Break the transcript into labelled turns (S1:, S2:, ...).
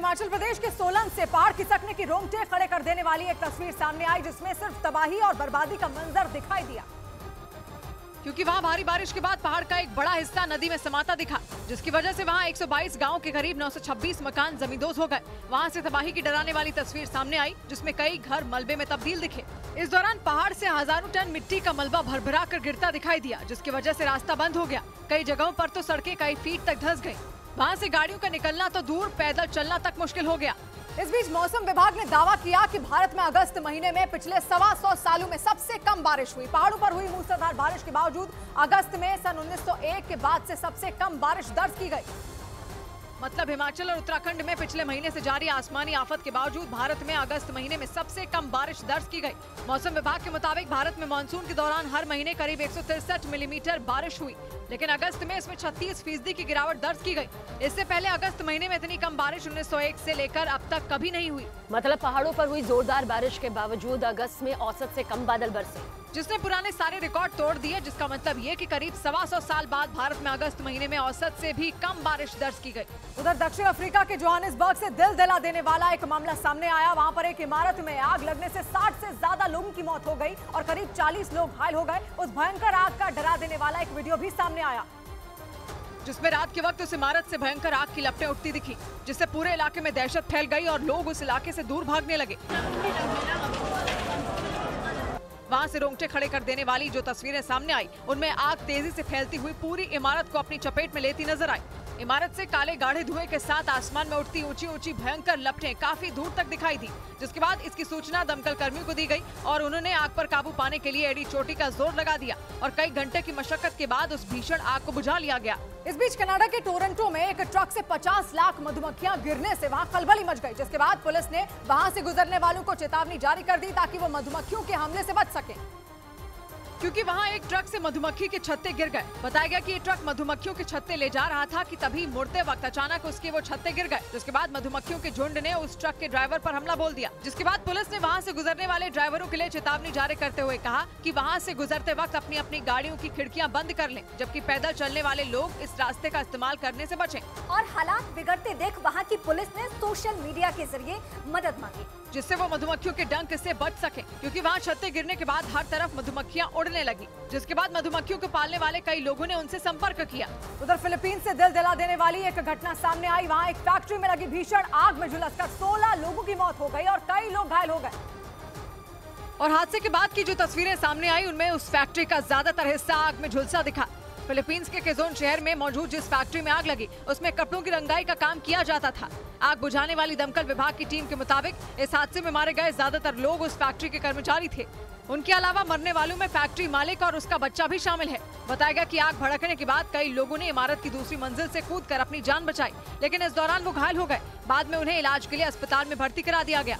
S1: हिमाचल प्रदेश के सोलन से पहाड़ खिसकने की रोंगटे खड़े कर देने वाली एक तस्वीर सामने आई, जिसमें सिर्फ तबाही और बर्बादी का मंजर दिखाई दिया। क्योंकि वहां भारी बारिश के बाद पहाड़ का एक बड़ा हिस्सा नदी में समाता दिखा, जिसकी वजह से वहां 122 गांव के करीब 926 मकान जमींदोज हो गए। वहां से तबाही की डराने वाली तस्वीर सामने आई, जिसमें कई घर मलबे में तब्दील दिखे। इस दौरान पहाड़ से हजारों टन मिट्टी का मलबा भरभरा कर गिरता दिखाई दिया, जिसकी वजह से रास्ता बंद हो गया। कई जगहों पर तो सड़कें कई फीट तक धंस गयी। वहाँ से गाड़ियों का निकलना तो दूर, पैदल चलना तक मुश्किल हो गया। इस बीच मौसम विभाग ने दावा किया कि भारत में अगस्त महीने में पिछले 125 सालों में सबसे कम बारिश हुई। पहाड़ों पर हुई मूसलाधार बारिश के बावजूद अगस्त में सन 1901 के बाद से सबसे कम बारिश दर्ज की गई। मतलब हिमाचल और उत्तराखंड में पिछले महीने से जारी आसमानी आफत के बावजूद भारत में अगस्त महीने में सबसे कम बारिश दर्ज की गई। मौसम विभाग के मुताबिक भारत में मानसून के दौरान हर महीने करीब 163 मिलीमीटर बारिश हुई, लेकिन अगस्त में इसमें 36% की गिरावट दर्ज की गई। इससे पहले अगस्त महीने में इतनी कम बारिश 1901 से लेकर अब तक कभी नहीं हुई।
S2: मतलब पहाड़ों पर हुई जोरदार बारिश के बावजूद अगस्त में औसत से कम बादल बरसे,
S1: जिसने पुराने सारे रिकॉर्ड तोड़ दिए। जिसका मतलब ये कि करीब 125 साल बाद भारत में अगस्त महीने में औसत से भी कम बारिश दर्ज की गई। उधर दक्षिण अफ्रीका के जोहानिसबर्ग से दिल दिला देने वाला एक मामला सामने आया। वहां पर एक इमारत में आग लगने से 60 से ज्यादा लोगों की मौत हो गई और करीब 40 लोग घायल हो गए। उस भयंकर आग का डरा देने वाला एक वीडियो भी सामने आया, जिसमें रात के वक्त उस इमारत से भयंकर आग की लपटें उठती दिखी, जिससे पूरे इलाके में दहशत फैल गई और लोग उस इलाके से दूर भागने लगे। वहां से रोंगटे खड़े कर देने वाली जो तस्वीरें सामने आई, उनमें आग तेजी से फैलती हुई पूरी इमारत को अपनी चपेट में लेती नजर आई। इमारत से काले गाढ़े धुएं के साथ आसमान में उठती ऊंची ऊंची भयंकर लपटें काफी दूर तक दिखाई दी, जिसके बाद इसकी सूचना दमकल कर्मियों को दी गई और उन्होंने आग पर काबू पाने के लिए एड़ी चोटी का जोर लगा दिया और कई घंटे की मशक्कत के बाद उस भीषण आग को बुझा लिया गया। इस बीच कनाडा के टोरंटो में एक ट्रक से 50 लाख मधुमक्खियां गिरने से वहां खलबली मच गई, जिसके बाद पुलिस ने वहां से गुजरने वालों को चेतावनी जारी कर दी ताकि वो मधुमक्खियों के हमले से बच सके, क्योंकि वहां एक ट्रक से मधुमक्खी के छत्ते गिर गए। बताया गया कि ये ट्रक मधुमक्खियों के छत्ते ले जा रहा था कि तभी मुड़ते वक्त अचानक उसके वो छत्ते गिर गए, जिसके बाद मधुमक्खियों के झुंड ने उस ट्रक के ड्राइवर पर हमला बोल दिया। जिसके बाद पुलिस ने वहां से गुजरने वाले ड्राइवरों के लिए चेतावनी जारी करते हुए कहा कि वहां से गुजरते वक्त अपनी अपनी गाड़ियों की खिड़कियां बंद कर लें, जबकि पैदल चलने वाले लोग इस रास्ते का इस्तेमाल करने से बचें।
S3: और हालात बिगड़ते देख वहां की पुलिस ने सोशल मीडिया के जरिए मदद मांगी,
S1: जिससे वो मधुमक्खियों के डंक से बच सके, क्योंकि वहाँ छत्ते गिरने के बाद हर तरफ मधुमक्खियां उड़ने लगी। जिसके बाद मधुमक्खियों को पालने वाले कई लोगों ने उनसे संपर्क किया। उधर फिलीपींस से दिल दिला देने वाली एक घटना सामने आई। वहाँ एक फैक्ट्री में लगी भीषण आग में झुलसकर 16 लोगों की मौत हो गई और कई लोग घायल हो गए। और हादसे के बाद की जो तस्वीरें सामने आई, उनमें उस फैक्ट्री का ज्यादातर हिस्सा आग में झुलसा दिखा। फिलीपींस के केजोन शहर में मौजूद जिस फैक्ट्री में आग लगी, उसमें कपड़ों की रंगाई का काम किया जाता था। आग बुझाने वाली दमकल विभाग की टीम के मुताबिक इस हादसे में मारे गए ज्यादातर लोग उस फैक्ट्री के कर्मचारी थे। उनके अलावा मरने वालों में फैक्ट्री मालिक और उसका बच्चा भी शामिल है। बताया गया कि आग भड़कने के बाद कई लोगों ने इमारत की दूसरी मंजिल से कूदकर अपनी जान बचाई, लेकिन इस दौरान वो घायल हो गए। बाद में उन्हें इलाज के लिए अस्पताल में भर्ती करा दिया गया।